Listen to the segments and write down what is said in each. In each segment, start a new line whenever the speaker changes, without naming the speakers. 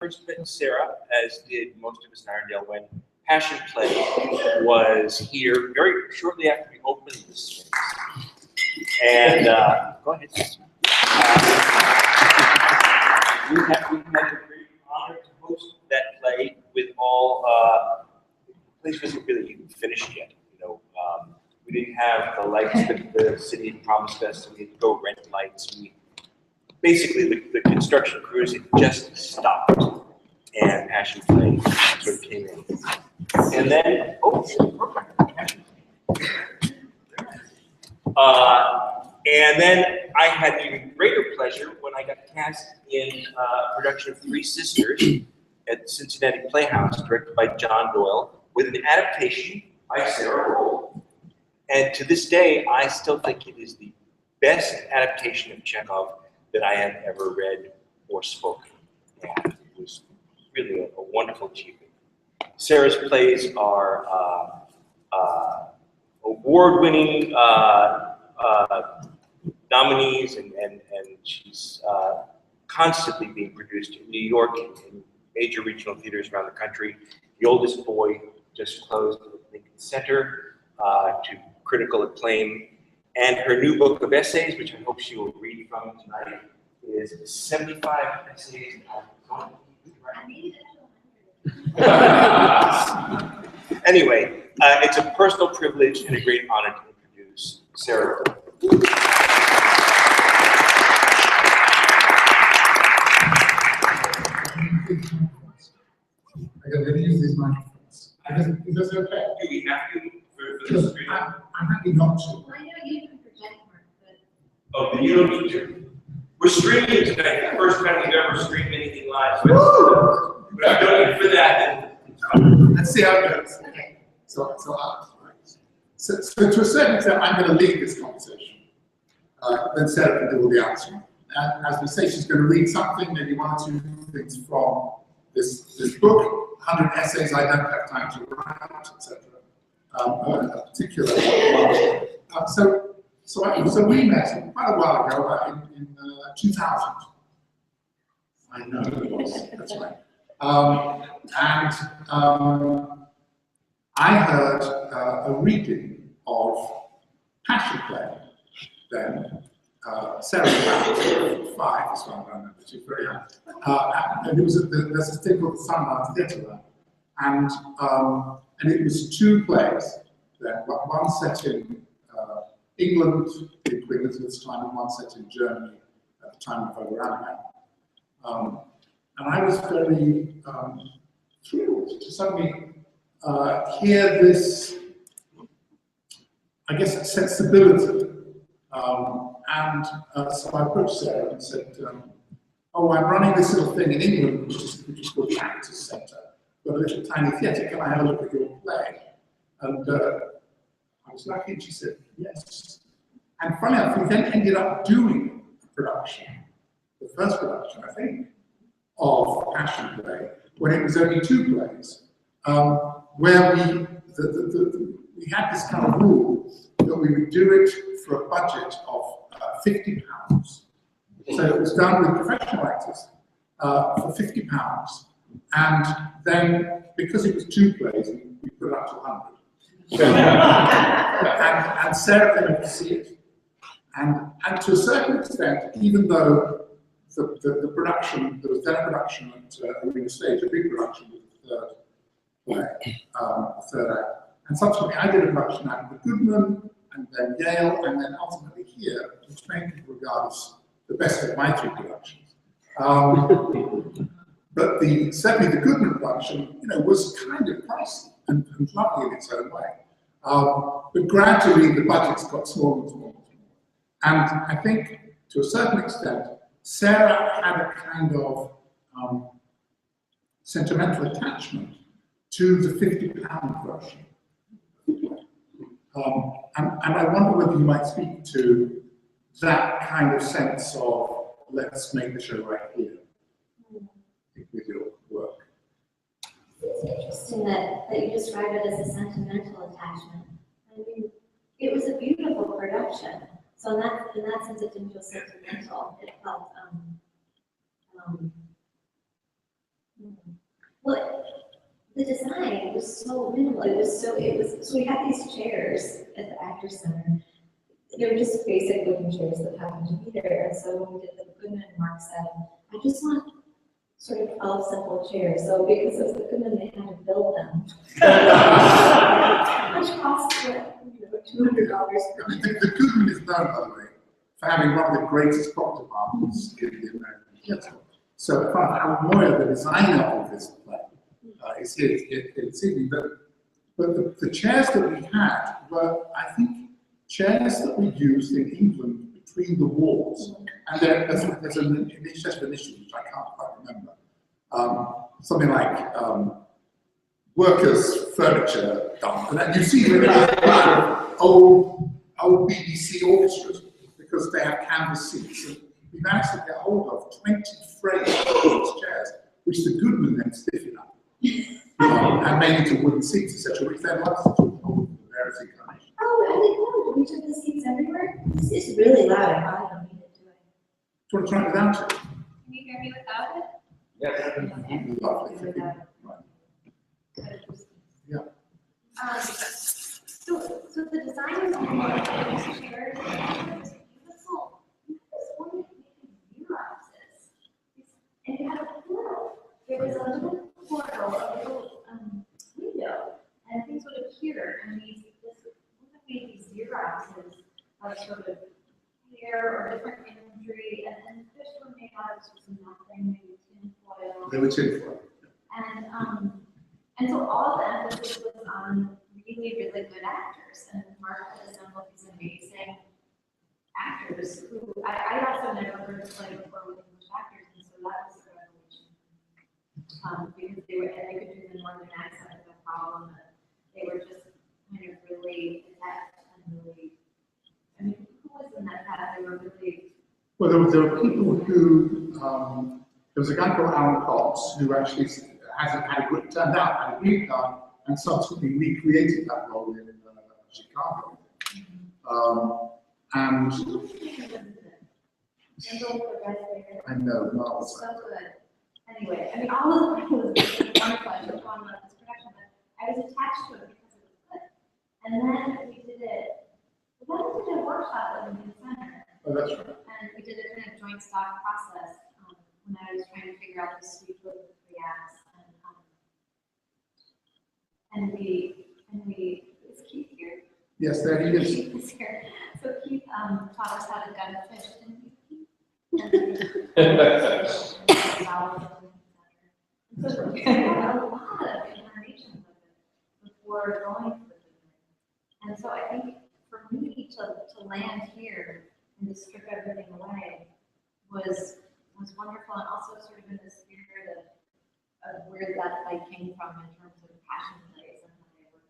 first met Sarah, as did most of us in Irondale, when Passion Play was here very shortly after we opened this space. And go ahead. We've had the great honor to host that play with all. The place wasn't really even finished yet. You know, we didn't have the lights that the city had promised us, so we had to go rent lights. Basically, the construction crews had just stopped, and Passion Play sort of came in. And then, and then I had the even greater pleasure when I got cast in a production of Three Sisters at the Cincinnati Playhouse, directed by John Doyle, with an adaptation by Sarah Ruhl. And to this day, I still think it is the best adaptation of Chekhov that I have ever read or spoken. And it was really a wonderful achievement. Sarah's plays are award-winning nominees, and she's constantly being produced in New York and in major regional theaters around the country. The Oldest Boy just closed at Lincoln Center to critical acclaim. And her new book of essays, which I hope she will read from tonight, is 75 essays. Anyway, it's a personal privilege and a great honor to introduce Sarah.
I'm going to use these microphones. Is this okay?
Do we have to for the screen?
I'm happy not to.
Well, I know you can project, Mark, but...
Oh, then you don't need to. We're streaming tonight. The first time we've ever streamed anything live. But I'm doing it for that.
Let's see how it goes.
Okay.
So to a certain extent, I'm going to lead this conversation. Then Sarah can do all the answering. And as we say, she's going to read something, maybe one or two things from this book, 100 essays I don't have time to write, etc. A particular one. So we met quite a while ago, in 2000. I know it was, that's right. I heard a reading of Passion Play then. Sarah was about 5, as far as I remember, she's very young. And it was there's this thing called the Irondale Theatre, and it was 2 plays then, one set in England in Queen Elizabeth's time, and one set in Germany at the time of Irondale. And I was very thrilled to suddenly hear this, I guess, sensibility. So I approached Sarah and said, oh, I'm running this little thing in England, which is called Actors Centre. Got a little tiny theatre, can I have a look at your play? And I was lucky, and she said, yes. And funny enough, we then ended up doing a production, the first production, I think, of Passion Play, when it was only 2 plays, where we had this kind of rule that we would do it for a budget of £50. So it was done with professional actors for £50, and then because it was 2 plays, we put it up to 100. and Sarah came to see it, and to a certain extent, even though the production, there was then a production at Arena Stage, a big production with the 3rd play, the 3rd act, and subsequently I did a production at the Goodman, and then Yale, and then ultimately here, which many people regard as the best of my 3 productions. But certainly the Goodman production, was kind of pricey and lovely in its own way. But gradually the budgets got smaller and smaller and smaller. And I think, to a certain extent, Sarah had a kind of sentimental attachment to the £50 version. And I wonder whether you might speak to that kind of sense of, let's make the show right here with your work.
It's interesting that you describe it as a sentimental attachment. I mean, it was a beautiful production. So in that sense, it didn't feel sentimental. It felt the design was so minimal. It was so we had these chairs at the Actors Center. They were just basic wooden chairs that happened to be there. And so when we did the Goodman, Mark said, I just want sort of 12 simple chairs. So because it was the Goodman, they had to build them. Which cost $200 per
The Goodman is known, by the way, for having one of the greatest prop departments in the American theatre. So part of how Moyer, the designer of this play, is here in Sydney. But the chairs that we had were, I think, chairs that were used in England between the wars. And there's an initial, which I can't quite remember. Something like workers' furniture dump. And you see them in old BBC orchestras because they have canvas seats. And we managed to get hold of 20 frames of these chairs, which the Goodman then stiffened up and made into wooden seats, etc., which then lasted to various incarnations.
Oh, I didn't know. We took the seats everywhere. This is really loud. I don't need it to it.
Do you want to try it without it?
Can you hear me without it?
Yes.
Lovely.
Without it.
Right. Yeah.
So the design was on these chairs. It was beautiful. You had this one that made Xeroxes. And you had a portal. There was a little portal, a little window, and things would appear. And this woman made these Xeroxes of sort of hair or different imagery. And the fish were made out of sort of nothing, maybe tinfoil.
They were tinfoil.
And so all of the emphasis was on really, really good actors. And Mark had assembled these amazing actors who I also never heard of play before with English actors, and so that was a revelation. Because they could do the northern accent with no problem. And they were just kind of really adept and really, I mean, who was in that path? They were really.
Well, there were people who, there was a guy called Alan Cox who actually turned out had a green card and subsequently recreated that role in Chicago. And I know, marvelous.
So good. Anyway, I mean, all of it was wonderful. I took on this production, but I was attached to it because it was good. And then we did a workshop at the New Center.
Oh, that's right.
And we did a kind of joint stock process when I was trying to figure out the suite of the 3 acts. And we is Keith here?
Yes, there he is.
Keith is here. So Keith taught us how to gun fish, didn't he? So we had a lot of information with it before going for it. And so I think for me to land here and to strip everything away was wonderful, and also sort of in the spirit of where that play came from in terms of passion plays, and they were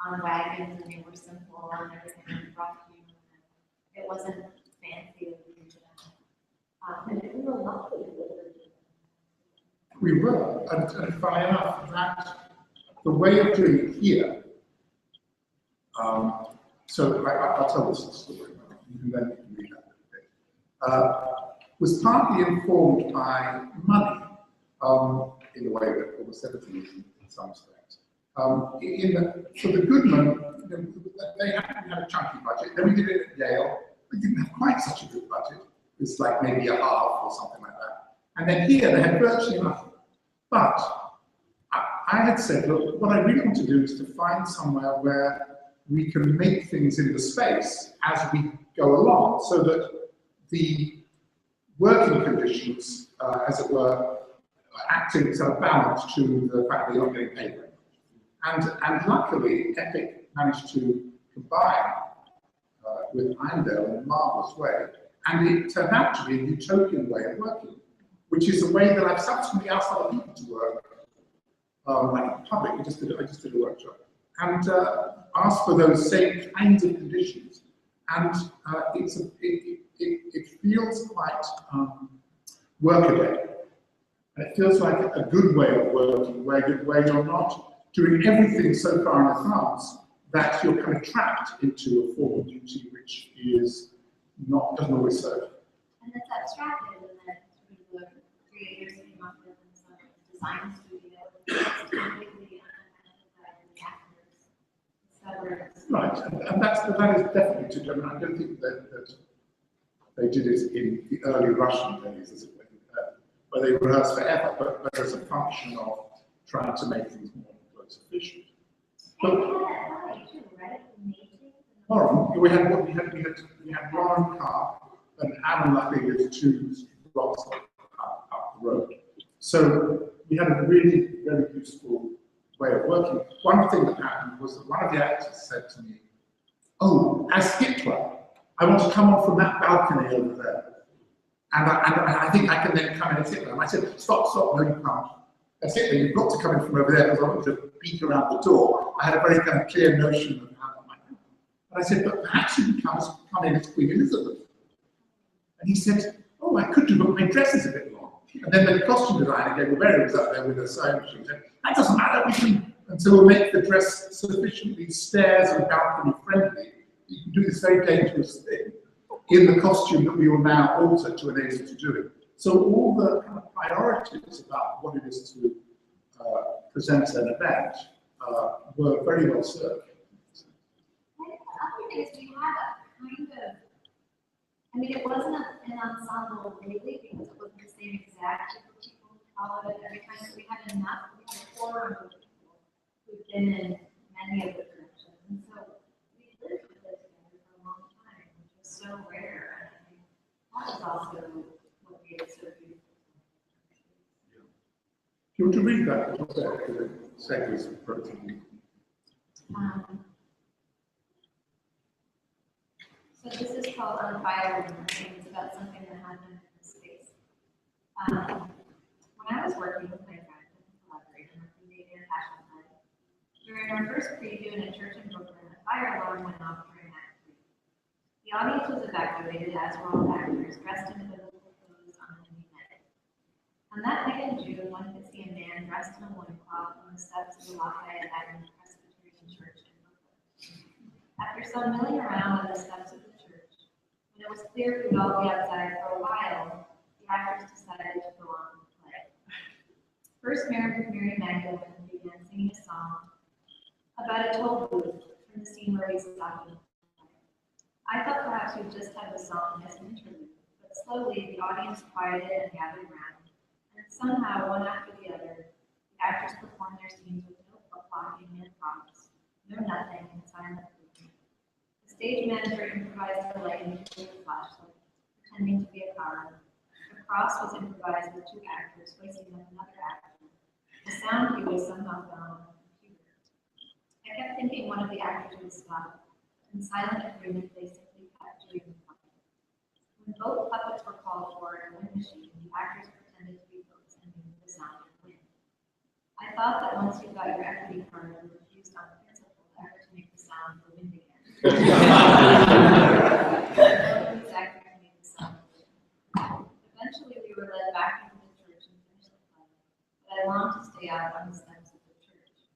on wagons and they were simple and everything was rough humor. It wasn't fancy or original. And we were lucky with it.
We were, and funny enough, that the way of doing it here, so I'll tell this story, you can then read that, was partly informed by money, in the way that almost everything is in some respects. For the Goodman, they had a chunky budget. Then we did it at Yale. We didn't have quite such a good budget. It's like maybe a half or something like that. And then here they had virtually nothing. But I had said, look, what I really want to do is to find somewhere where we can make things in the space as we go along, so that the working conditions, as it were, acting as a balance to the fact that you're not getting paid very much. And luckily, Epic managed to combine with Irondale in a marvelous way, and it turned out to be a utopian way of working, which is a way that I've subsequently asked other people to work, like in public. I just did a workshop, and asked for those same kinds of conditions, and it feels quite workaday. And it feels like a good way of working, where you're not doing everything so far in advance that you're kind of trapped into a form of duty which doesn't always serve.
And it's abstracted, and then sort of the creators came up with some design studio. It's completely severance.
Right, and that is definitely true. I mean, I don't think that they did it in the early Russian days, as it were, where they rehearsed forever, but as a function of trying to make things more efficient.
And we had that night too, right? Amazing.
Warren, we had Warren Carr and Alan luckily lived 2 blocks up the road. So we had a really very useful way of working. One thing that happened was that one of the actors said to me, "Oh, as Hitler, I want to come on from that balcony over there. And I think I can then come in as Hitler." And I said, stop, no you can't. As Hitler, you've got to come in from over there because I want to peek around the door. I had a very kind of clear notion of how that might happen. And I said, but perhaps you can come in as Queen Elizabeth. And he said, oh, I could do, but my dress is a bit long. And then the costume designer gave a very was up there with a sewing machine and said, that doesn't matter, and so we'll make the dress sufficiently stairs and balcony friendly. You can do this very dangerous thing in the costume that we will now alter to enable you to do it. So all the kind of priorities about what it is to present an event were very well served.
The other thing is we had a kind of, I mean, it wasn't an ensemble really because it wasn't the same exact group of people who followed it every time. So we had enough, we had a core of people who've been in many of the productions. And so we lived with it together for a long time, which was so rare. And I think that was also what made it so beautiful.
Do you want to read that? Sarah's approaching.
So this is called On Fire, and it's about something that happened in this space. When I was working with my friend and collaborator, Mark Wing Davey and Passion Play, during our first preview in a church in Brooklyn, a fire alarm went off during Act 3. The audience was evacuated, as were all actors, dressed in biblical clothes on a mini medic. On that night in June, one could see a man dressed in a loincloth on the steps of the Lafayette Avenue Presbyterian Church in Brooklyn. After some milling around on the steps of the church, when it was clear we would all be outside for a while, the actors decided to go on with the play. First, Mary Magdalene began singing a song about a toll booth from the scene where we stopped in the play. I thought perhaps we'd just have the song as an interlude, but slowly the audience quieted and gathered around, and somehow, one after the other, the actors performed their scenes with no applause and promise, no nothing, and silent. The stage manager improvised the lighting with a flashlight, pretending to be a car. The cross was improvised with 2 actors hoisting up another actor. The sound cue was somehow found on the computer. I kept thinking one of the actors would stop. In silent agreement, they simply kept doing the puppet. When both puppets were called for in a wind machine, the actors pretended to be boats and made the sound of wind. I thought that once you got your equity card, you refused on principle ever to make the sound of the wind again. Eventually, we were led back into the church and finished the play, but I longed to stay out on the steps of the church.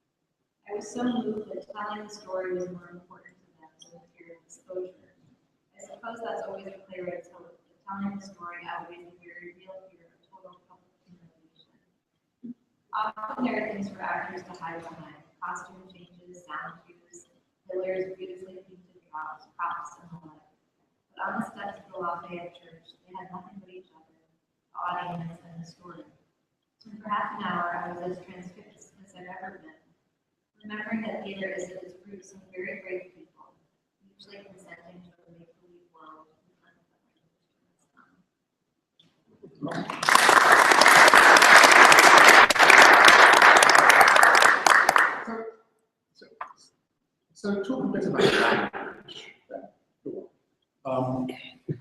I was so moved that telling the story was more important to them than the fear of exposure. I suppose that's always a playwright's hope, that telling the story outweighs the very real fear of total public humiliation. Often there are things for actors to hide behind: costume changes, sound cues, pillars, beautifully painted props, and the like. But on the steps of the Lafayette Church, they had nothing but each other, the audience, and the story. And for half an hour, I was as transfixed as I've ever been, remembering that theater is at its root some very brave people, usually consenting to a make-believe world in front of them.
So talk a bit about language then. Well,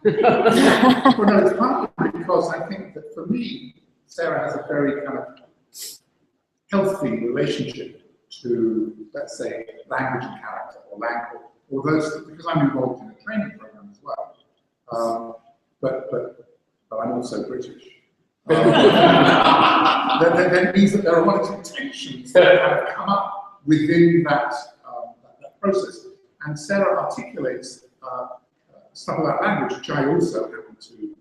no, it's partly because I think that for me, Sarah has a very kind of healthy relationship to, let's say, language and character, or language, or those, because I'm involved in a training program as well. But I'm also British. That means that there are one or two tensions that have come up within that process. And Sarah articulates stuff about language, which I also happen to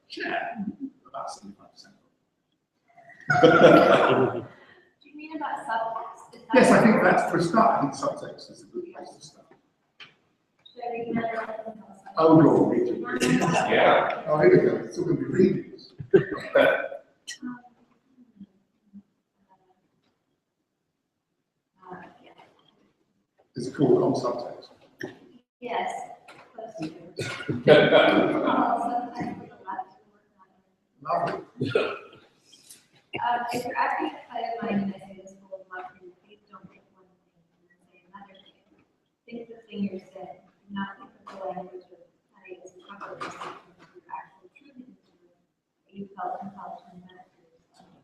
share about 75%.
Do you mean about subtext?
Yes, I think that's for a start. I think subtext is a good place Oh, Lord, reading.
Yeah.
Oh, here we go. It's all going to be readings. It's called on subtext.
Yes. Close to.
Lovely.
If you're asking if I have mind, and I say this full of love, please don't think one thing and then say another thing. Think the thing you're saying, not think of the language of honey as covered with your actual truth into it that you felt compelled to invent for yourself.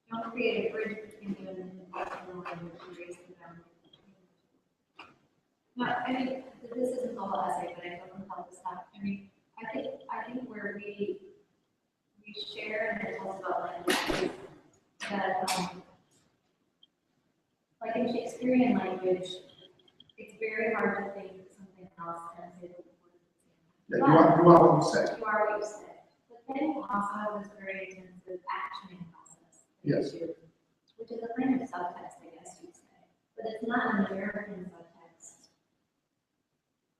Don't create a bridge between you and the impossible language you raise the boundary between the two. No, I mean, this isn't the whole essay, but I feel compelled to stop. I mean, I think where we share and tell us about language that, like in Shakespearean language, it's very hard to think something else and say the word.
Yeah, you are what you say.
You are what you say. But then you also have this very intensive actioning process.
Yes.
Which is a kind of subtext, I guess you'd say. But it's not an American subtext.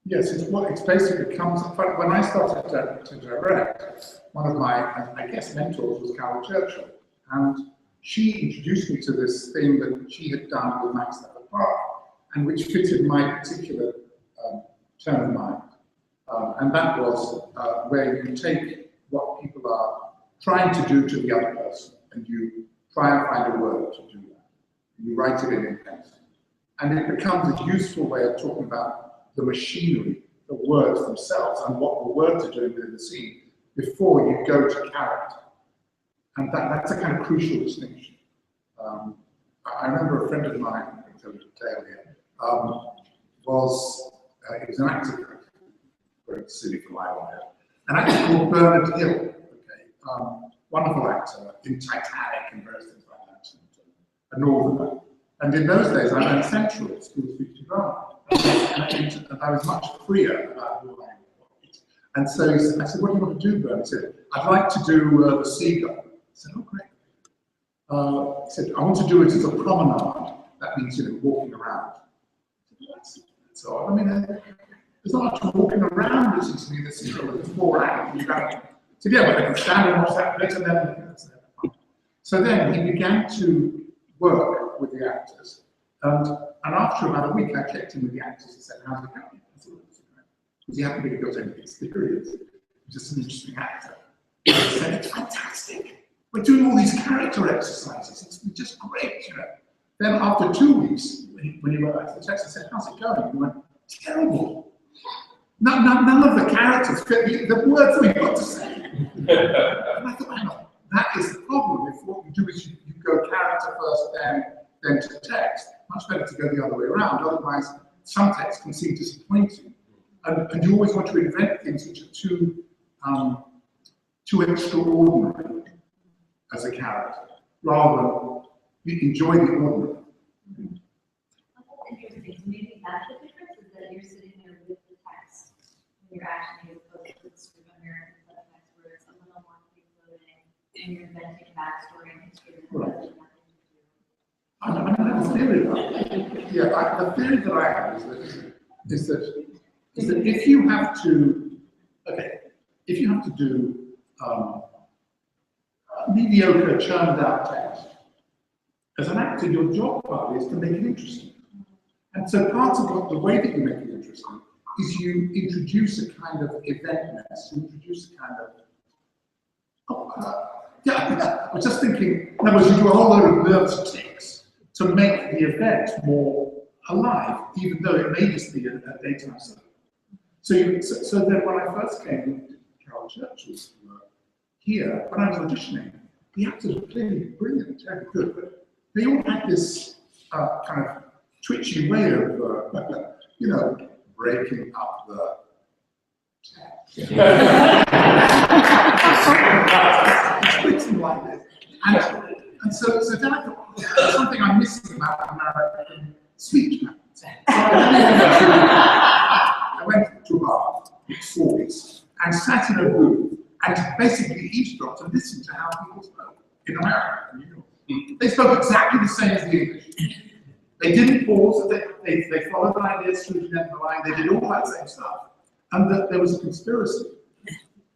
Yes, it's basically comes. When I started to direct, one of my, I guess, mentors was Carol Churchill, and she introduced me to this thing that she had done with Max Stafford Park, and which fitted my particular turn of mind. And that was where you take what people are trying to do to the other person, and you try and find a word to do that. You write it in text. And it becomes a useful way of talking about the machinery, the words themselves, and what the words are doing within the scene before you go to character. And that's a kind of crucial distinction. I remember a friend of mine, I'll tell you a tale here, he was an actor, very silly for my one, an actor called Bernard Hill, okay, wonderful actor in Titanic and various things like that, and a northerner. And in those days, I ran Central at School of Speech and Drama, and I was much freer about who I was. And so I said, "What do you want to do, Bernard?" He said, "I'd like to do the seagull." I said, "Oh, great." He said, "I want to do it as a promenade." That means, walking around. I said, that's odd. I mean, there's not much walking around, it seems to me, the seagull. There's 4 acts. I said, "Yeah, but they can stand and watch that bit, and then." So then he began to work with the actors, and after about a week, I checked in with the actors and said, "How's it going?" I said, "Well, it's great." Because he hadn't really got any experience. He was just an interesting actor. He said, "It's fantastic. We're doing all these character exercises. It's just great, Then after 2 weeks, when he went back to the text, I said, "How's it going?" He went, "Terrible. None of the characters fit the words we've got to say." And I thought, hang on, that is the problem. If what you do is you go character first, then to text. Much better to go the other way around. Otherwise, some text can seem disappointing. And you always want to invent things which are too extraordinary as a character, rather than you enjoy the ordinary.
That's interesting. So maybe that's the difference, is that you're sitting there with the text when you're actually, as opposed to the sort of American subtext where it's a little more free-floating and you're inventing backstory and history that has nothing to do.
I have a theory about that. Yeah, the theory that I have is that if you have to, do mediocre, churned out text, as an actor, your job partly is to make it interesting. And so part of the way that you make it interesting is you introduce a kind of eventness, you introduce a kind of, I was just thinking, in other words, you do a whole load of nervous ticks to make the event more alive, even though it may just be a daytime soap. So then when I first came to Carol Churchill's work here, when I was auditioning, the actors were clearly brilliant, very good, but they all had this kind of twitchy way of, breaking up the text. Twitching like this. And so then I thought, there's something I'm missing about American speech patterns. So I went to a bar, 4 weeks, and sat in a booth and basically eavesdropped and listened to how people spoke in America and New York. They spoke exactly the same as the English. They didn't pause, they followed the ideas through the end of the line, they did all that same stuff. and that there was a conspiracy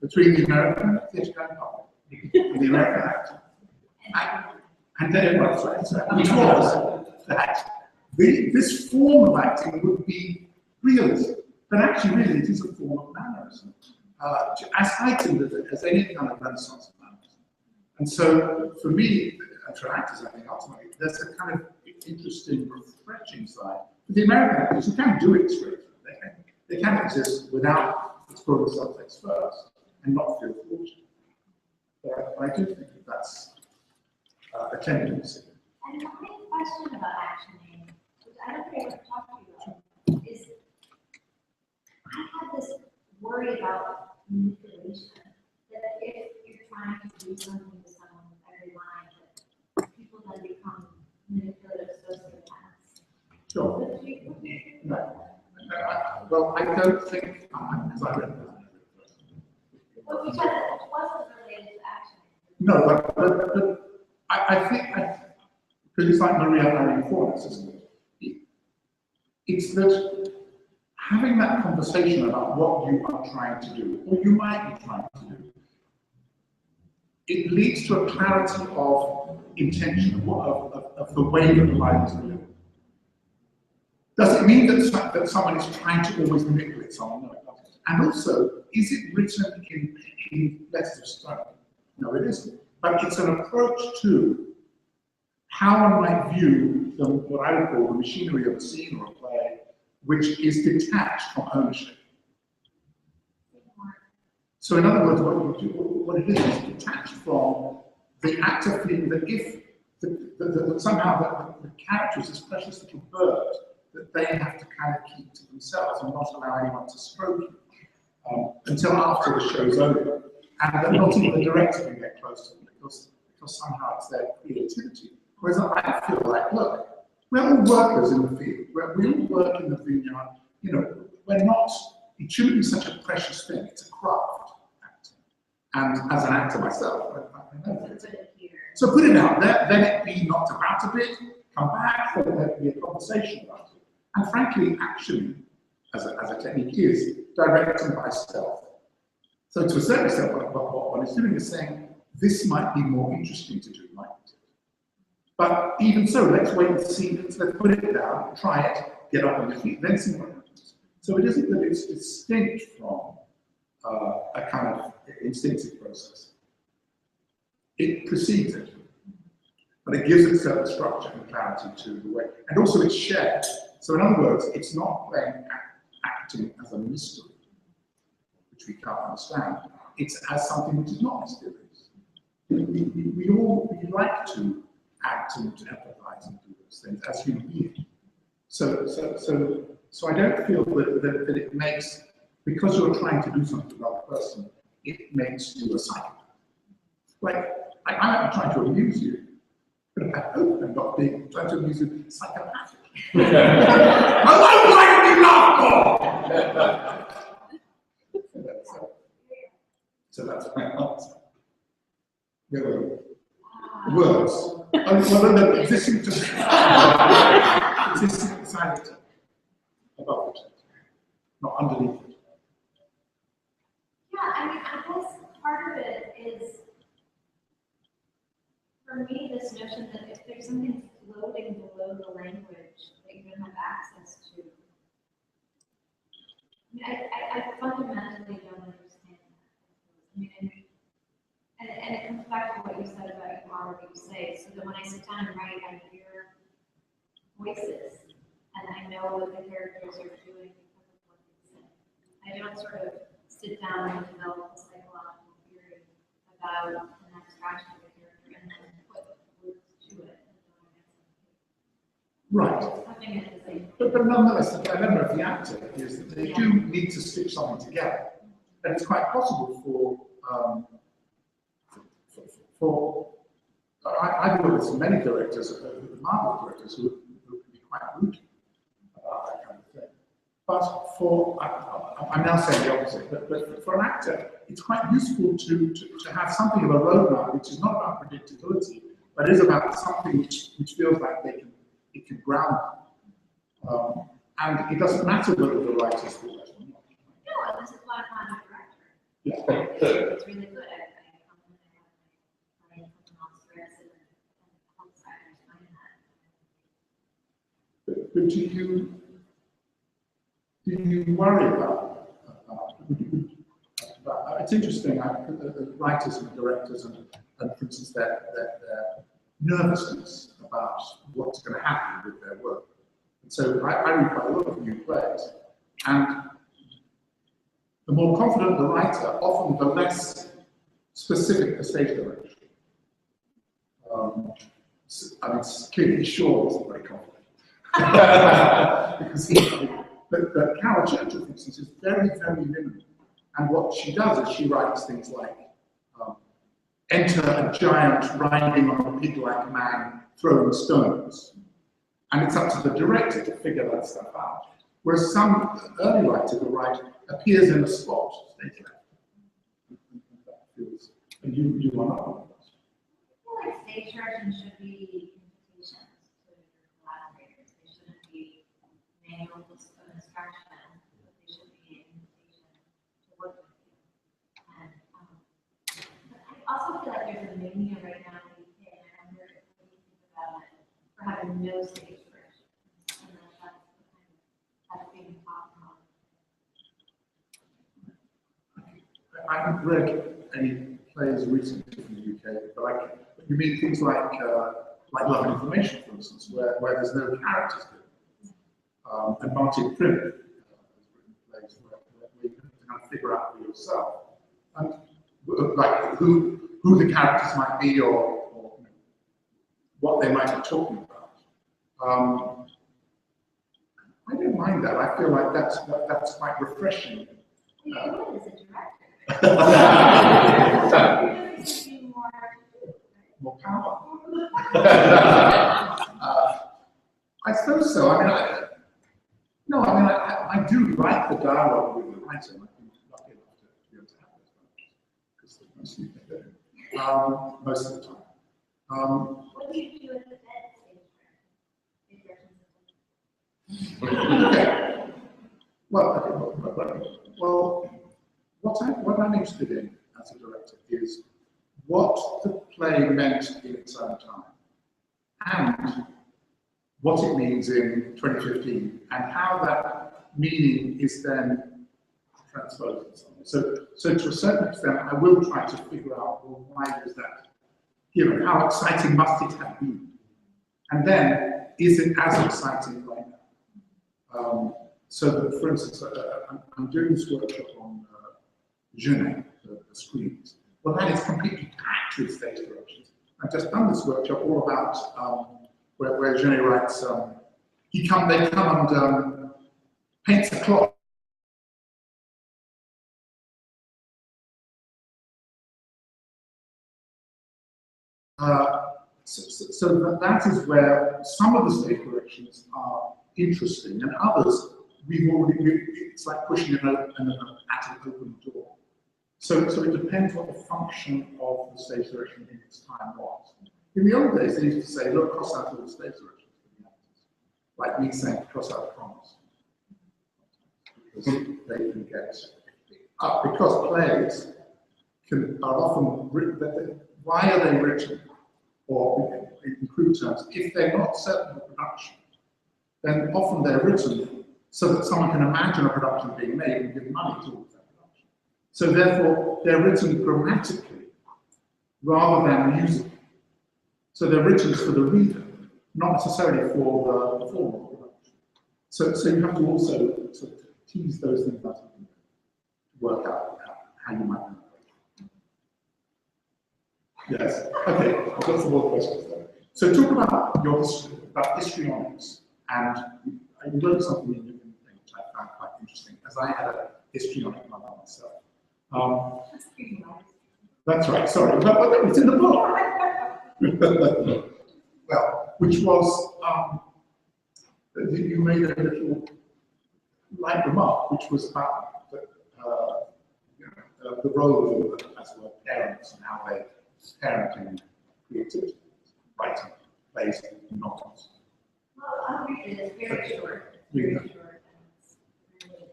between the American theatre going public and the American actor. And then it was, which was that this form of acting would be realism, but actually, really, it is a form of mannerism, as heightened as any kind of Renaissance mannerism. And so, for me, and for actors, I think ultimately, there's a kind of interesting, refreshing side. For the American actors, you can do it straight. They can exist without exploring the subtext first and not feel forced. But I do think that that's a tendency.
And my question about actioning, which I don't think I ever talked to you about, is I have this worry about manipulation. That if you're trying to do something to someone with every line, that people then become manipulative sociopaths.
Sure.
What do you think about that?
Well, I don't think, because I read that.
Well, because it wasn't related to actioning.
No, but I think, because it's like Maria Marie Fornas, isn't it? It's that having that conversation about what you are trying to do, or you might be trying to do, it leads to a clarity of intention, of the way that the line is delivered. Does it mean that someone is trying to always manipulate someone? No, it doesn't. And also, is it written in letters of stone? No, it isn't. But it's an approach to how one might view what I would call the machinery of a scene or a play, which is detached from ownership. So in other words, what it is detached from the actor feeling that if that somehow the character is this precious little bird that they have to kind of keep to themselves and not allow anyone to stroke it until after the show's over, and that not even the director can get close to them because somehow it's their creativity. Whereas I feel like, look, we're all workers in the field. We all work in the vineyard. You know, we're not. It shouldn't be such a precious thing. It's a craft, acting. And as an actor myself, I know it. So put it out there. Let it be knocked about a bit. Come back. Let there be a conversation about it. And frankly, actually, as a technique is directing by stealth. So to a certain extent, what one is doing is saying, this might be more interesting to do, mightn't it? But even so, let's wait and see, let's put it down, try it, get up on your feet, then see what happens. So it isn't that it's distinct from a kind of instinctive process. It precedes it, but it gives it certain structure and clarity to the way. And also it's shared. So in other words, it's not playing acting as a mystery, which we can't understand. It's as something which is not mysterious. We like to act and to empathize and do those things as human beings. So I don't feel that it makes, because you're trying to do something to another person, it makes you a psychopath. Like, I'm not trying to amuse you, but I hope I'm not trying to amuse you psychopathic. Why do we laugh more? So that's my answer. Words. Well, no, existing to existing beside it, above it, not underneath it.
Yeah, I mean, I guess part of it is, for me, this notion that if there's something floating below the language that you don't have access to, I mean, I fundamentally don't understand that. I mean, and it comes back to what you said about you are what you say, so that when I sit down and write, I hear voices, and I know what the characters are doing because of what they say. I don't sort of sit down and develop a psychological theory about an abstraction of a character and then put words to it.
Right.
It's coming at the same time.
But nonetheless, the dilemma of the actor is that they do need to stitch something together. And it's quite possible I've worked with many directors, Marvel directors, who can be quite rude about that kind of thing. But I'm now saying the opposite, but for an actor, it's quite useful to have something of a roadmap, which is not about predictability, but is about something which feels like it can ground them. And it doesn't matter whether the writers do that or not.
No, this is why I'm not a director.
Yeah.
It's really good. I come in and I have something else stress and helps actors find that.
But do you worry about it's interesting, the writers and the directors and for instance, their nervousness about what's going to happen with their work. And so I read quite a lot of new plays, and the more confident the writer, often the less specific the stage direction. I mean, clearly Shaw wasn't very confident. Because but Carol Churchill, for instance, is very, very limited. And what she does is she writes things like, enter a giant riding on a pig-like man throwing stones. And it's up to the director to figure that stuff out. Whereas some early writers will write, appears in a spot, stage left. And you are not.
I feel like stage direction should be invitations to your collaborators. They shouldn't be manuals of instruction, but they should be an invitation to work with you. And I also feel like there's a mania right now in the UK, and I wonder if you think about it, for having no stage direction. And that's the kind of that's being talked about.
I haven't read any plays recently from the UK, but you mean things like Love and Information, for instance, where there's no characters given. And Martin Prim has written plays where you have to kind of figure out for yourself, and like who the characters might be or what they might be talking about. I don't mind that. I feel like that's quite refreshing.
You do it as a director.
More power. I suppose so. I mean, I do like the dialogue with the writer. I've been lucky enough to be able to have those because most of the time.
What do you do at the bed
Okay. Well, what I'm interested in as a director is what the play meant in its own time, and what it means in 2015, and how that meaning is then transposed in some way. So to a certain extent, I will try to figure out, well, why was that given? How exciting must it have been? And then, is it as exciting right now? So that, for instance, I'm doing this workshop on Joan, the screens. Well, that is completely packed with stage directions. I've just done this workshop all about where Joan writes, they come and paints a clock. So that is where some of the stage directions are interesting, and others it's like pushing at an open door. So it depends what the function of the stage direction in its time was. In the old days, they used to say, look, cross out all the stage directions for the actors. Like me saying, cross out promise. Because they can get because plays are often written, why are they written? Or in crude terms, if they're not certain of production, then often they're written so that someone can imagine a production being made and give money towards that production. So therefore, they're written grammatically rather than musically. So they're written for the reader, not necessarily for the performer of production. So you have to also sort of tease those things out to work out how you might do it. Yes. Okay, I've got some more questions there. So talk about your history, about histrionics, and you learned something in which I found quite interesting, as I had a histrionic mother myself. That's right, sorry, but it's in the book. Well, which was, you made a little light remark, which was about the role of, as well, parents and how they parenting creativity, writing plays and novels.
Well, I'll read it. It's very short.
Yeah.
Very short. And it's really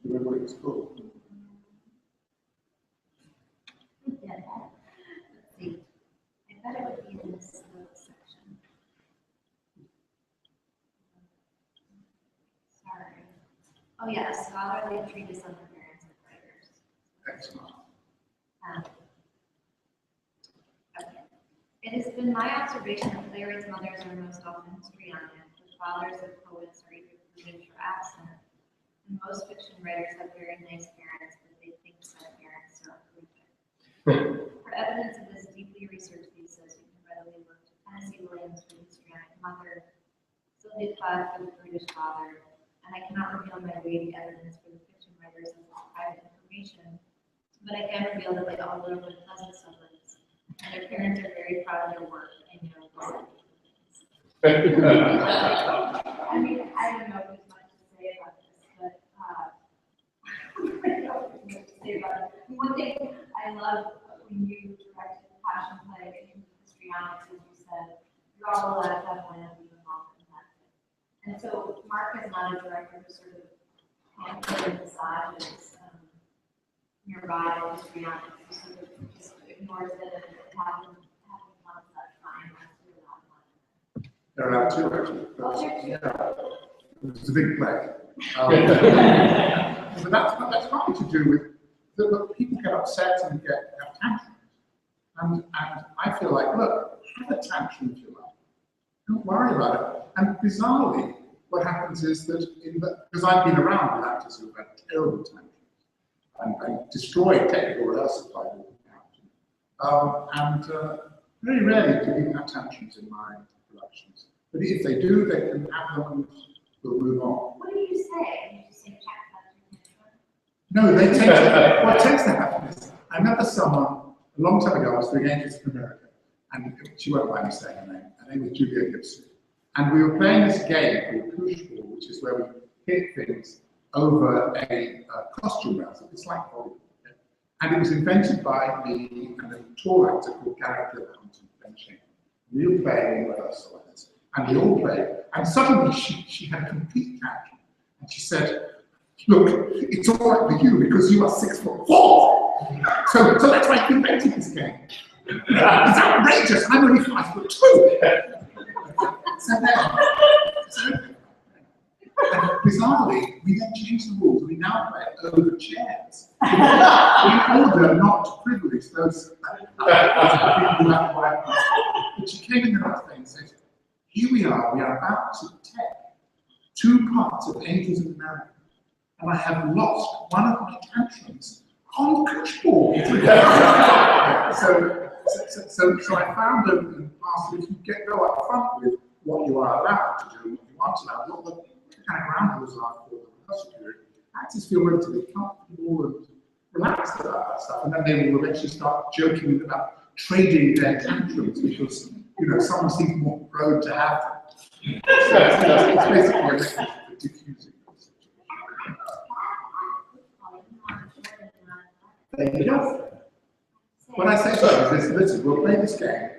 whoever it was called.
Yeah. Let's see. I thought it would be in this little section. Sorry. Oh yeah, a scholarly treatise on the parents of writers.
Excellent.
Okay. It has been my observation that playwrights' mothers are most often histrionic. The fathers of poets are either privileged or absent. And most fiction writers have very nice parents, but they think said parents are horrific. For evidence of this deeply researched thesis, you can readily look to Tennessee Williams for the histrionic mother, Sylvia Plath for the British father, and I cannot reveal my weighty evidence for the fiction writers as private information, but I can reveal that they all live with pleasant siblings, and their parents are very proud of their work and know I mean, I don't know if there's much to say about this, but I don't know if there's much to say about it. One thing I love when you directed Passion Play in histrionics, as you said, you're all allowed to have one of you involved in that. And so Mark is not a director who sort of hand-picked massages nearby histrionics, who sort of just ignores it and having fun with that fine.
There are two actually. It's a big play. But that's partly to do with that people get upset and have tantrums. And I feel like, look, have a tantrum if you like. Don't worry about it. And bizarrely, what happens is that because I've been around with actors who have had terrible tantrums and destroyed technical rehearsal by walking out. Very rarely do people have tantrums in my productions. But if they do, they can have them and we'll move on.
What do you say? You just say, check that.
No, they take what tends to happen is, I remember someone a long time ago, I was doing Angels of America, and she won't mind me saying her name. Her name was Julia Gibson. And we were playing this game called Push Ball, which is where we hit things over a costume rail. It's like volleyball. Okay? And it was invented by me and a tour actor called Gareth Hunt and Ben Shane. We were playing in rehearsal like this. And we all played. And suddenly she had a complete tantrum. And she said, look, it's all right for you because you are 6'4". So that's why I invented this game. It's outrageous. I'm only 5'2". So and bizarrely, we then changed the rules. We now play over chairs. In order not to privilege those people who have white. But she came in the next day and said, here we are about to take 2 parts of Angels of America, and I have lost one of my tantrums on push ball. So I found and asked if you go up front with what you are allowed to do, what you aren't allowed, what the kind of ground rules are for the rehearsal period, actors feel relatively comfortable and relaxed about that stuff, and then they will eventually start joking about trading their tantrums because someone seems more prone to have them. So it's basically a mechanism for diffusing. There you go. When I say to you, listen, we'll play this game,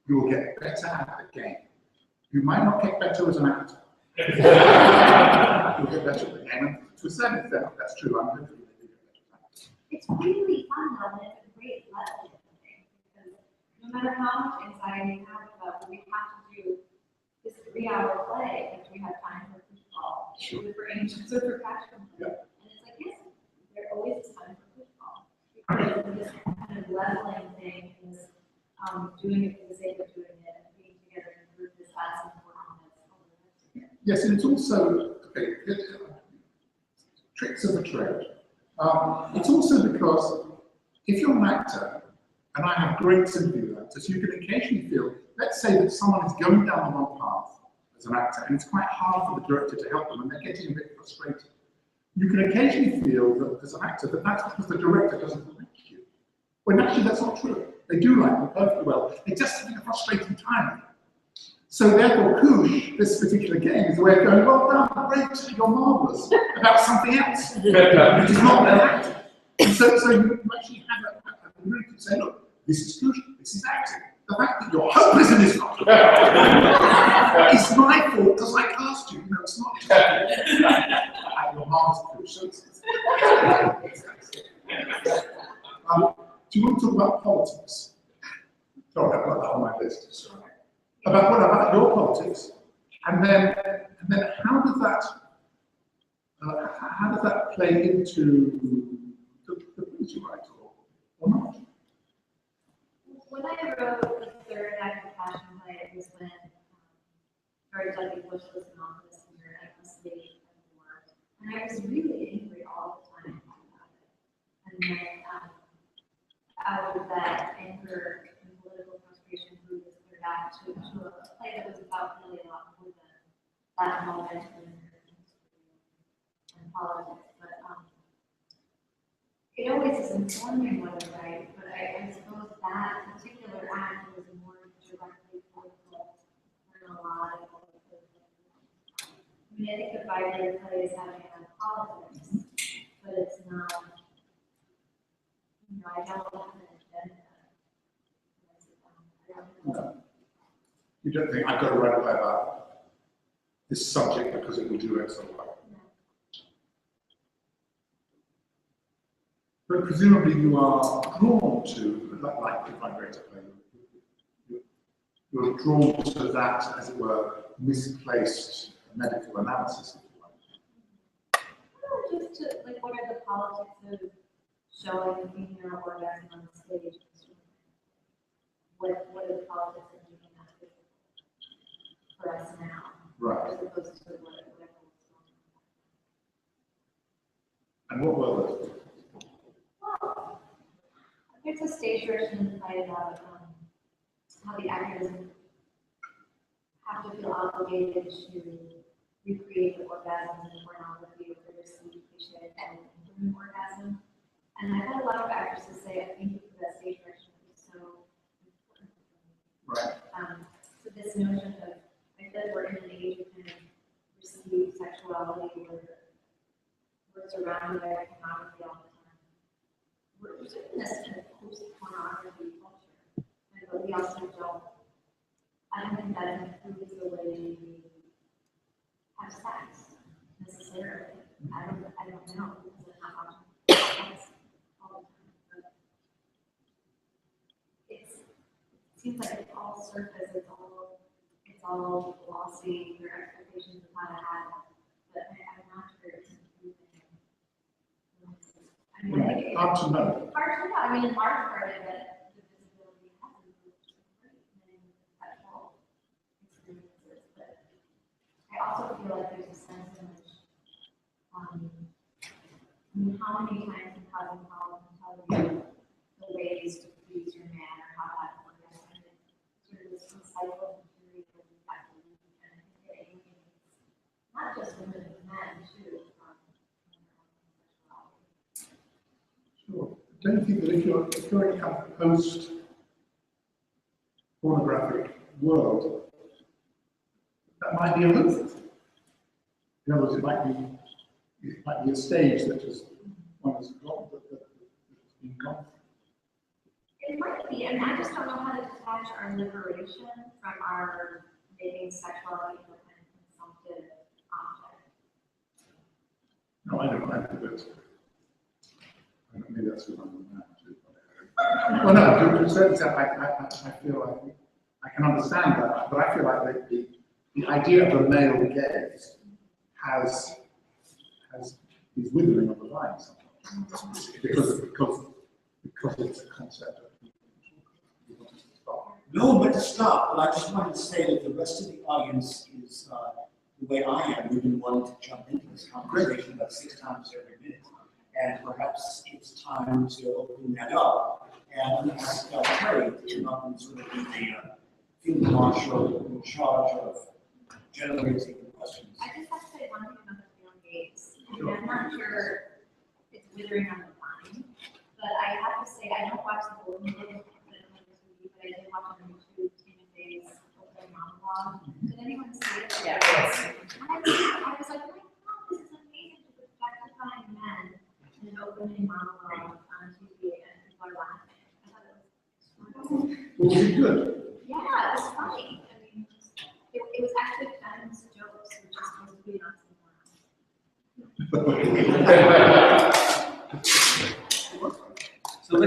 you will get better at the game. You might not get better as an actor. You'll get better at the game, and to a certain extent, that's true. I'm hopefully going to get better.
It's really fun though, and it's a great lesson, because no matter how much anxiety you have about what we have to do this 3-hour play, if we have time for football, either for Angels or for Passion Play. And it's like, yes, there always is time for football. Because this kind of leveling thing is doing it for the sake of doing it and being together in a group is as important as all the rest of it.
Yes, and it's also, tricks of the trade. It's also because if you're an actor, and I have great sympathy with actors, you can occasionally feel, let's say that someone is going down the wrong path as an actor, and it's quite hard for the director to help them, and they're getting a bit frustrated. You can occasionally feel that as an actor, that's because the director doesn't like you. When actually that's not true. They do like you perfectly well. They're just having a frustrating time. So therefore, Koosh, this particular game, is a way of going, well done, great, you're marvelous, about something else, which is not their acting. And so you actually have a room to say, look, this is Koosh, this is acting. The fact that you're hopeless in this role is my fault because I cast you. No, it's not just your marvelous Koosh. So Do you want to talk about politics? Sorry, I've got that on my list. About your politics, and then how does that play into the things you write, or not?
When I wrote the third act of Passion Play, it was when George W. Bush was in office here at the state of war, and I was really angry all the time about it. And then out of that anger and political frustration grew this third act to a play that was about really a lot more than that moment in politics. But it always is informing what I write, but I suppose that particular act was more directly political than a lot of political. I mean, I think the vibrant play is having on politics, but it's not, you know, I don't have an agenda.
No. You don't think I've got to write about this subject because it will do X or Y? But presumably you are drawn to, like the vibrator play, you're drawn to that, as it were, misplaced medical analysis, if you like.
Just to, like, what are the politics of showing female orgasm on the stage? What are the politics of making that physical for us now?
Right.
As opposed to what was going on.
And what were those?
Well, there's a stage version in the play about how the actors have to feel obligated to recreate the orgasm in pornography or receive cliche and an orgasm. And I've had a lot of actresses say, thank you for that stage version, it was so important for me.
Right.
So this notion of, I feel like we're in an age of kind of received sexuality where we're surrounded by pornography all the time. We're in this kind of post-pornography culture, but we also don't. I don't think that improves the way we have sex necessarily. I don't know because I'm not watching sex all the time. But it seems like it's all surface. It's all glossy. Your expectations of how to have it, but I'm not sure it's improving. I mean, I think
Hard to know.
hard to know. I mean, in large part of it, the visibility has improved in sexual experiences, but I also feel like there's a sense in which, I mean, how many times in Cousin Paul can tell you the ways to please your man or how that works? And it's sort of this recycled material that we have to use, and I think it alienates not just women, but men too, from their own sexuality.
Sure. Don't you think that if you're in a post-pornographic world, that might be a move? In other words, it might be a stage that one has got that has been gone through.
It might be, and I just don't know how to detach our liberation from our making sexuality into a kind of consumptive object.
No, I don't do it. Maybe that's what I'm now too. Well, no, to a certain extent, I feel like I can understand that, but I feel like the idea of a male gaze is withering on the line sometimes because it's a concept of
No, but to stop. But I just wanted to say that the rest of the audience is the way I am, we've been wanting to jump into this conversation about 6 times every minute. And perhaps it's time to open that up. And I'm going to ask Terry to come up and sort of be the field marshal in charge of generating questions.
I just have to say one thing about the male gaze. I mean, I'm not sure it's withering on the line, but I have to say I don't watch the Golden Globes on TV, but I did watch on YouTube Tina Fey's opening monologue. Did anyone see it?
Yeah.
I was like, oh my God, this is amazing to objectify men in an opening monologue on TV and people are laughing. I thought it was
Was it good?
yeah, it was funny. I mean, it was actually Ben's jokes, which is supposed to be on someone.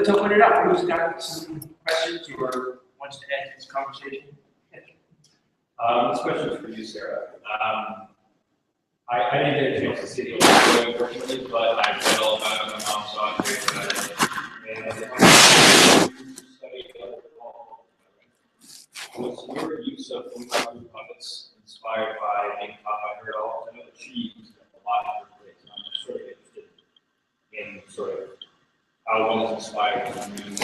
let's open it up. Who's got some questions or wants to add to this conversation?
This question is for you, Sarah. I didn't get a chance to see the old personally, but I read all about it. My mom saw it, great about it. And study was your use of puppets inspired by being taught by her at all? I know that she used a lot of her plays, and I'm sort of interested in sort of how one is inspired to use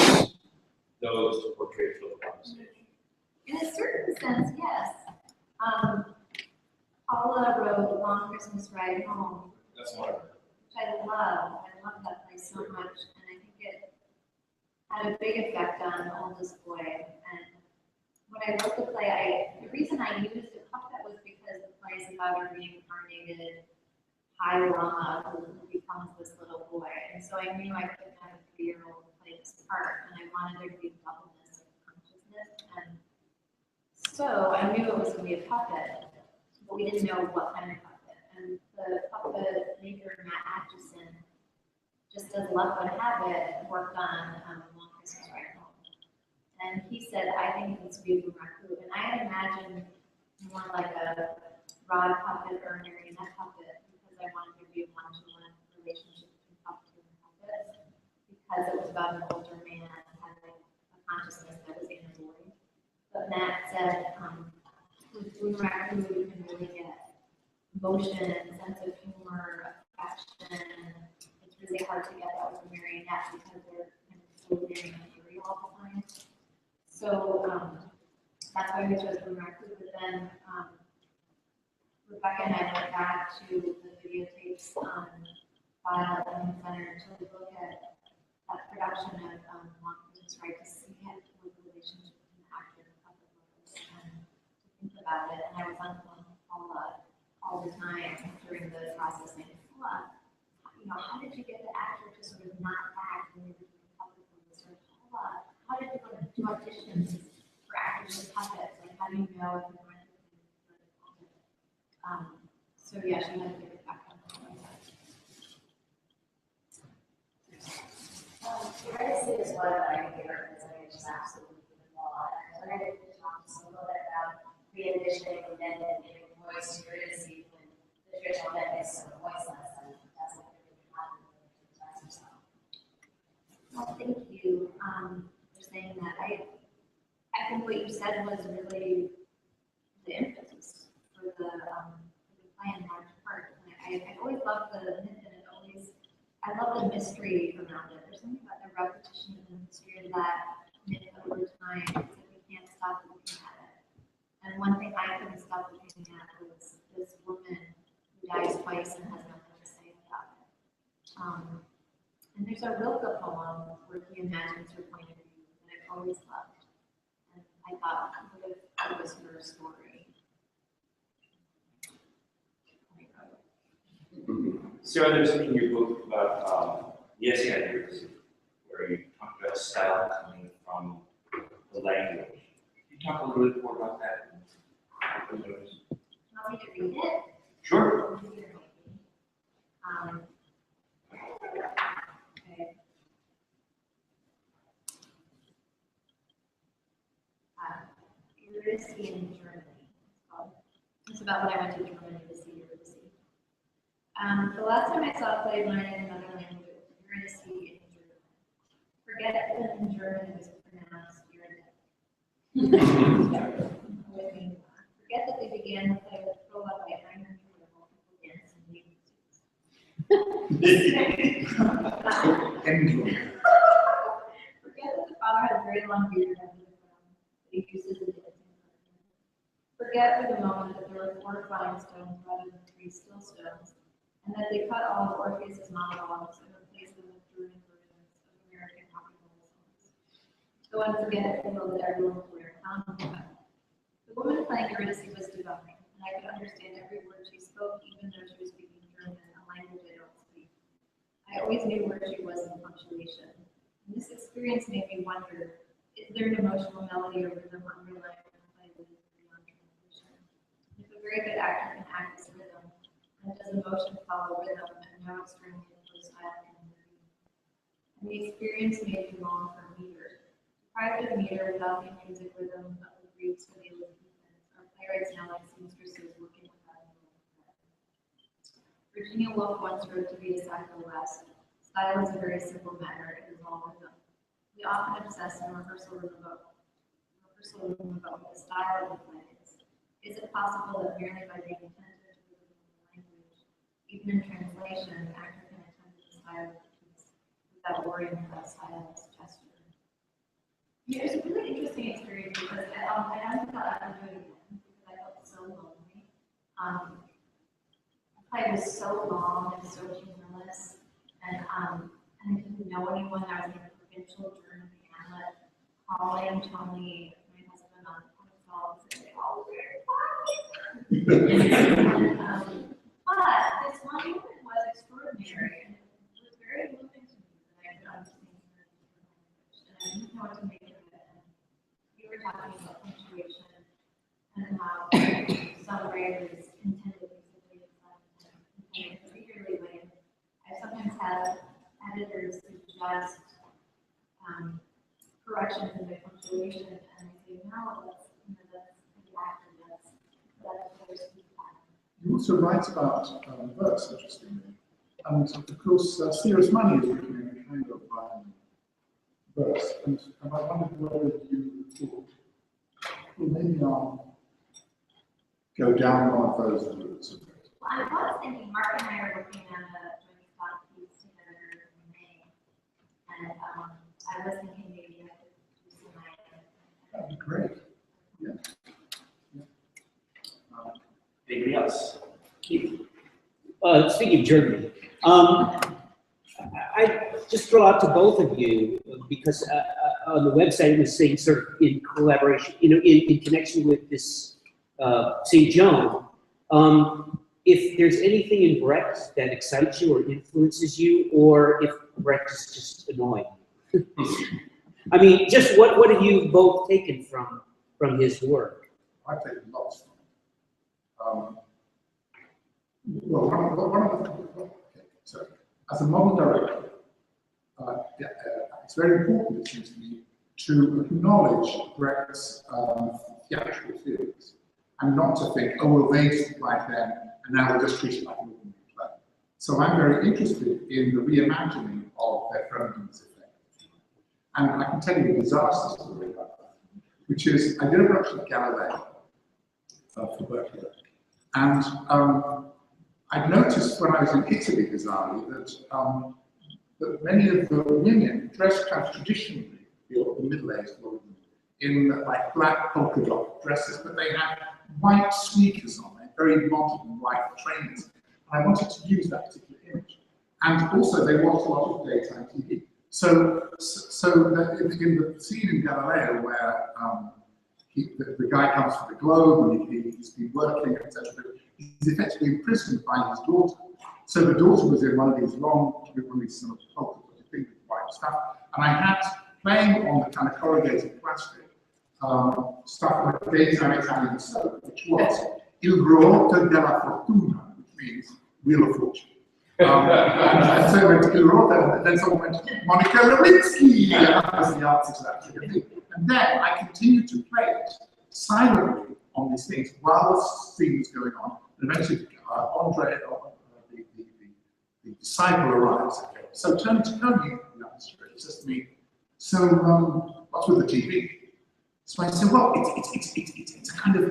those to portray children on the stage.
In a certain sense, yes. Paula wrote Long Christmas Ride Home,
That's wonderful.
which I love. I love that play so much, and I think it had a big effect on the oldest boy. And when I wrote the play, the reason I used a puppet was because the play is about a reincarnated high llama who becomes this little boy. And so I knew I couldn't have a 3-year-old play this part, and I wanted there to be doubleness of consciousness. And so I knew it was going to be a puppet, but we didn't know what kind of puppet. And the puppet maker, Matt Atchison, just as luck would have it, worked on Long Christmas Ride Home. And he said, I think it needs to be a boomerang. And I had imagined more like a rod puppet or a marionette puppet because I wanted there to be a one-to-one relationship between puppet and puppet because it was about an older man having a consciousness that was in a boy. But Matt said, with boomerang, you can really get emotion, sense of humor, affection. It's really hard to get that with a marionette because they're kind of so very angry all the time. So that's why we chose boomerang. But then Rebecca and I went back to the videotapes file at the center to look at that production of Long Christmas Ride to see it with the relationship between the actor and the puppet was and to think about it. And I was on the phone with Paula all the time during the process. And I said, Paula, how did you get the actor to sort of not act when you were doing puppet movies? Or Paula, how did you go to do auditions for actors with puppets? Like, how do you know if you're going to be good at puppet? So yeah, she had a big effect on me.
Privacy is one of my favorite things. I just absolutely love. And I wanted to talk just a little bit about re-envisioning men and giving voice to Eurydice when the traditional men is so voiceless and doesn't really have the ability to express himself.
Well, thank you for saying that. I think what you said was really the impetus for the play in large part. And I always loved the myth, and I love the mystery around it. There's something about the repetition of the mystery of that myth over time that we can't stop looking at it. And one thing I couldn't stop looking at was this woman who dies twice and has nothing to say about it. And there's a Rilke poem where he imagines her point of view that I've always loved. And I thought, what if it was her story?
Sarah, there's something in your book about the essay on Eurydice, where you talk about style coming from the language. Can you talk a little bit more about that?
Want me to read it?
Sure.
Okay. Eurydice in Germany. It's about when I went to Germany to see Eurydice. The last time I saw a play of mine in another language, it was Eurydice in German. Forget that in German it was pronounced Eurydice. Forget that they began the play with prologue by Heiner where multiple dance and bathing suits. Forget that the father had a very long beard under the crown that he uses in dancing. Forget for the moment that there were 4 flying stones rather than 3 still stones, and that they cut all of Orpheus's monologues and replaced them with German versions of American rock and roll songs. Go and forget the world that everyone was wearing clown makeup. The woman playing Eurydice was divine, and I could understand every word she spoke, even though she was speaking German, a language I don't speak. I always knew where she was in punctuation. And this experience made me wonder, is there an emotional melody or rhythm underlying the play that is beyond translation? If a very good actor can act this rhythm, then does emotion follow rhythm and no extremely influenced style can intervene? And and the experience made me long for meter. Deprived of meter without the music rhythm of the Greeks or the Elizabethans, our playwrights now like seamstresses working without a needle. Virginia Woolf once wrote to be a Sackville West. Style is a very simple matter, it is all rhythm. We often obsess in rehearsal room about what the style of the play is. Is it possible that merely by being attentive to the language, even in translation, an actor can attend to the style of the piece without worrying about stylist gesture? Yeah, it was a really interesting experience because I hadn't thought I would do it again because I felt so lonely. The play was so long and so humorless, and I didn't know anyone. I was in a provincial German hamlet, calling Tony, my husband, on the phone, and they all were very quiet. But this one woman was extraordinary, and it was very moving to me that I could understand her language, and I didn't know what to make of it. And we were talking about punctuation and how some writers intended basically in a particularly way. I sometimes have editors suggest corrections in the punctuation, and I say, no, that's the actor, that's their speech pattern.
You also write about verse, interestingly. And of course, Serious Money is written in a kind of verse. And I wondered whether you thought, well, maybe I'll go down one of those routes a bit.
Well, I was thinking, Mark and I are working on a joint stock piece together in May, and I was thinking maybe I could do some writing.
That'd be great. Yeah.
Anybody else? Keith?
Speaking of Germany, I just throw out to both of you because on the website it was saying sort of in collaboration, in connection with this St. Joan. If there's anything in Brecht that excites you or influences you, or if Brecht is just annoying. I mean, just what have you both taken from his work?
I've taken lots from it. Well, one of the okay, so as a modern director, it's very important, it seems to me, to acknowledge Brecht's theatrical theories and not to think, oh, well, they just applied then, and now we'll just treat it like an ordinary play. So I'm very interested in the reimagining of their Fremden's effect. And I can tell you a disaster story about that, which is I did a production of Galileo for Bertolt. And I noticed when I was in Italy bizarrely that many of the women dressed kind of traditionally, the middle-aged women, in like black polka dot dresses, but they had white sneakers on, very modern white trainers. And I wanted to use that particular image. And also they watched a lot of daytime TV. So in the scene in Galileo where the guy comes for the globe and he's been working, etc., he's effectively imprisoned by his daughter. So the daughter was in one of these long, one of these sort of polka dot things with white stuff, and I had playing on the kind of corrugated plastic stuff like daytime Italian soap, which was Il Ruota della Fortuna, which means Wheel of Fortune. And so I went to Il Ruota, and then someone went, Monica Lewinsky, and that was the answer to that sort of thing. And then I continued to play it silently on these things while the scene was going on. And eventually, Andre, the disciple, arrives. Okay. So turning to Tony, he says to me, so what's with the TV? So I said, well, it's a kind of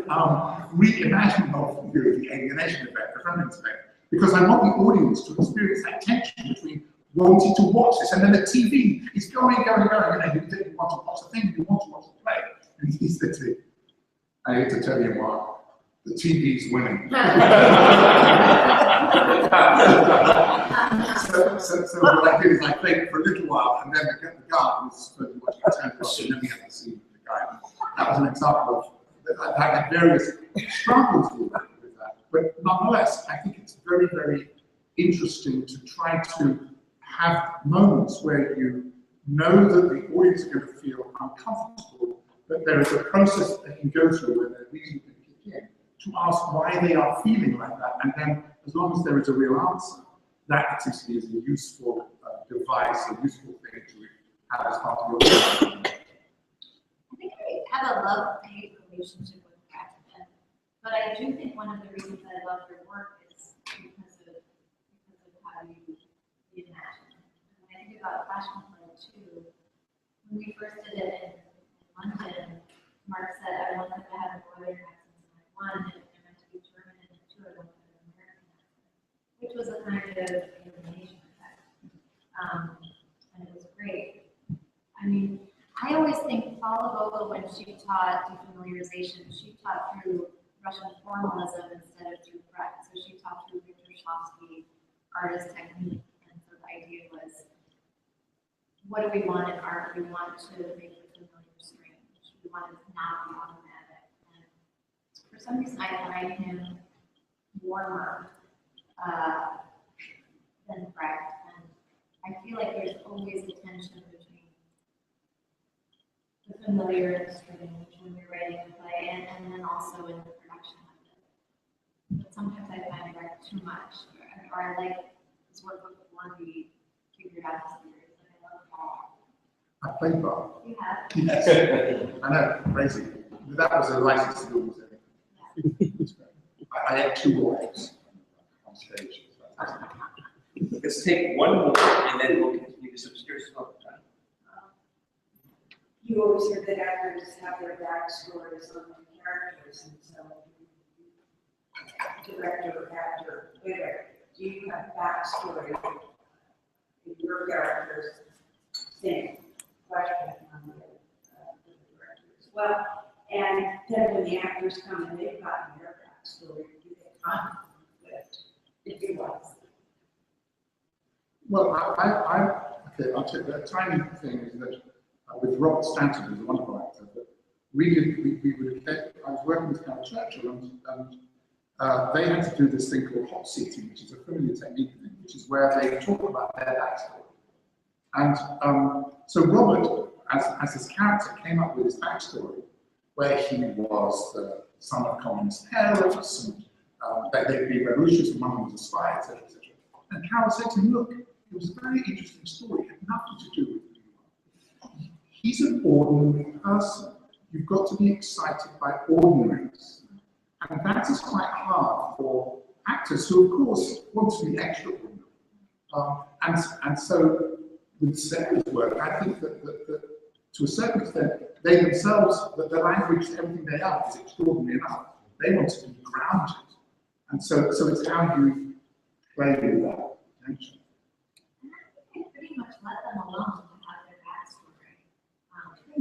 reimagining of the alienation effect, the Fremden's effect, because I want the audience to experience that tension between wanting to watch this, and then the TV is going, you want to watch the thing, you want to watch the play. And he said to me, I hate to tell you, Mark, the TV's winning. so what I did is I played for a little while, and then the guard was supposed to watch the 10 o'clock, and then we had to see the guy. That was an example of, I had various struggles with that. But nonetheless, I think it's very, very interesting to try to have moments where you know that the audience are going to feel uncomfortable, but there is a process they can go through where their reason can kick in to ask why they are feeling like that, and then as long as there is a real answer, that seems to me is a useful device, a useful thing have as part of your work?
I think I have a love-hate relationship with Brecht, but I do think one of the reasons I love your work is because of how you reimagine. When I think about fashion play too, when we first did it in London, Mark said I wanted to have embroidered accents in like one, and they're meant to be German, and two of them had an American accent, which was a kind of alienation effect. And it was great. I mean, I always think Paula Vogel, when she taught defamiliarization, she taught through Russian formalism instead of through Brecht. So she taught through Victor Shofsky, artist technique. And so the idea was, what do we want in art? We want to make the familiar strange. We want it to not be automatic. And for some reason, I find him warmer than Brecht. And I feel like there's always a tension between the familiar and the strange when you're writing a play, and then also in the production of it. But sometimes I find Brecht too much, or I like his work before we figured out his theories. Like I love Paul.
I played bar.
You have?
Yes. I know, crazy. That was a license to do it. I had 2 wives on stage.
Let's take one more, and then we'll continue this obscure smoke time.
You always hear that actors have their backstories on the characters, and so director, actor, whatever. Do you have backstory in your characters? Same question on the director as well. And then when the actors come and they've gotten their backstory, do they come with it? If it was.
Well, okay, I'll tell you, the tiny thing is that with Robert Stanton, who's a wonderful actor, but I was working with Carol Churchill, and they had to do this thing called hot seating, which is a familiar technique thing, which is where they talk about their backstory. And so Robert, as his character, came up with his backstory, where he was the son of communist parents, and that they'd be revolutionists, and one was a spy, etc., etc. And Carol said to him, look, it was a very interesting story, it had nothing to do with you. He's an ordinary person. You've got to be excited by ordinaries. And that is quite hard for actors who, of course, want to be extraordinary. And so, with Sarah's work, I think that to a certain extent, they themselves, that the language, everything they are, is extraordinary enough. They want to be grounded. And so it's how you play with that tension.
I pretty much let them alone to have their backstory. I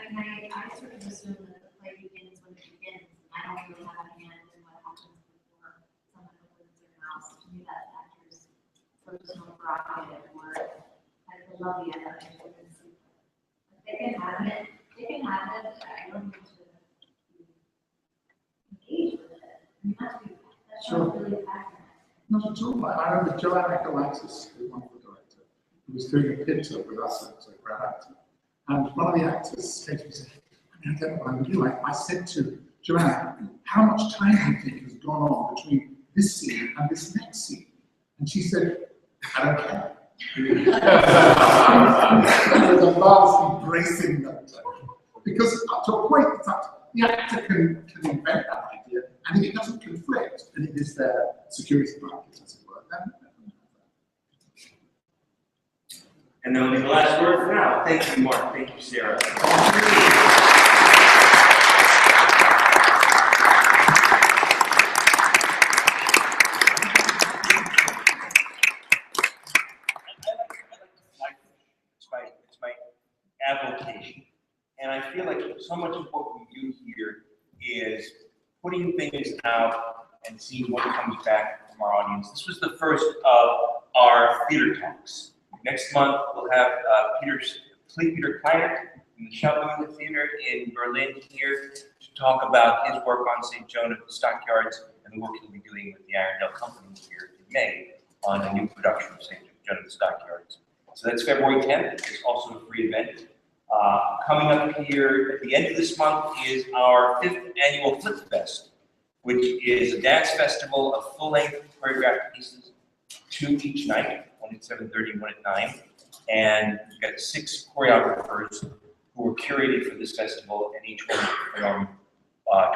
mean, I sort of assume that the play begins when it begins. I don't really have a hand in what happens before someone opens their mouth. To me, that's actors' personal prerogative, or I love the other. They can have it. I don't need to engage with it. I mean, that's
Sure.
not really passionate.
Not at all. I remember Joan, the wonderful director, who was doing a pinto with us at Grand Actor. And one of the actors came to me and said, I don't know what I'm going to do. I said to Joanne, how much time do you think has gone on between this scene and this next scene? And she said, I don't care. It was a vastly bracing that time. Because up to a point, the actor can invent that idea, and if it doesn't conflict, and it is their security blanket, as it were, then.
And that'll be the last word for now. Thank you, Mark. Thank you, Sarah. It's my avocation. And I feel like so much of what we do here is putting things out and seeing what comes back from our audience. This was the first of our theater talks. Next month, we'll have Peter Kleinert from the Schaubühne Theater in Berlin here to talk about his work on St. Joan of the Stockyards and the work he'll be doing with the Irondale Company here in May on a new production of St. Joan of the Stockyards. So that's February 10th. It's also a free event. Coming up here at the end of this month is our 5th annual Flip Fest, which is a dance festival of full-length choreographed pieces, 2 each night, one at 7:30 and one at 9. and we've got 6 choreographers who were curated for this festival, and each one performed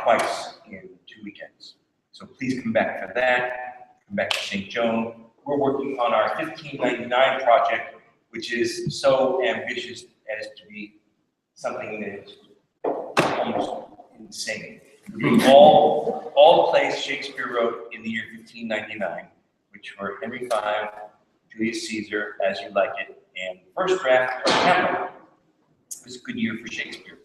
twice in 2 weekends. So please come back for that. Come back to St. Joan. We're working on our 1599 project, which is so ambitious as to be something that is almost insane. All the plays Shakespeare wrote in the year 1599, which were Henry V, Julius Caesar, As You Like It, and the first draft of Hamlet. It was a good year for Shakespeare.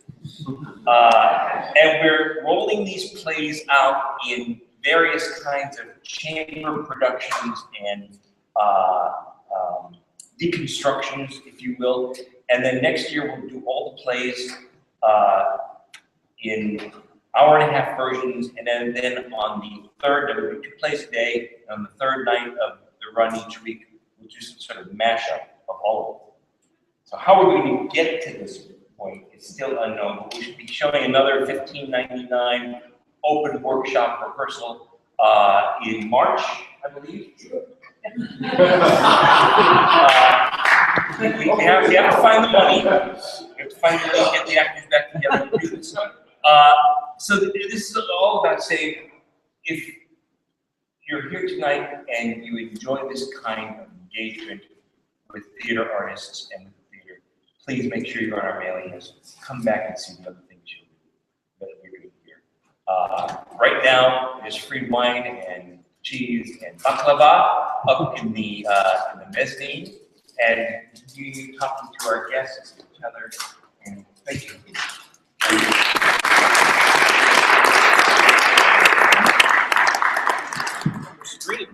And we're rolling these plays out in various kinds of chamber productions and deconstructions, if you will. And then next year we'll do all the plays in hour-and-a-half versions, and then on the third, there will be 2 plays a day. On the third night of the run each week, we'll do some sort of mashup of all of them. So how we're going to get to this point is still unknown, but we should be showing another 1599 open workshop rehearsal in March, I believe. We have to find the money. We have to find the money, get the actors back together to do this. So this is all about saying, if you're here tonight and you enjoy this kind of engagement with theater artists and with theater, please make sure you're on our mailing list. Come back and see the other things that we're doing here. Right now, there's free wine and cheese and baklava up in the mezzanine, and you talking to our guests, each other, and thank you. Great.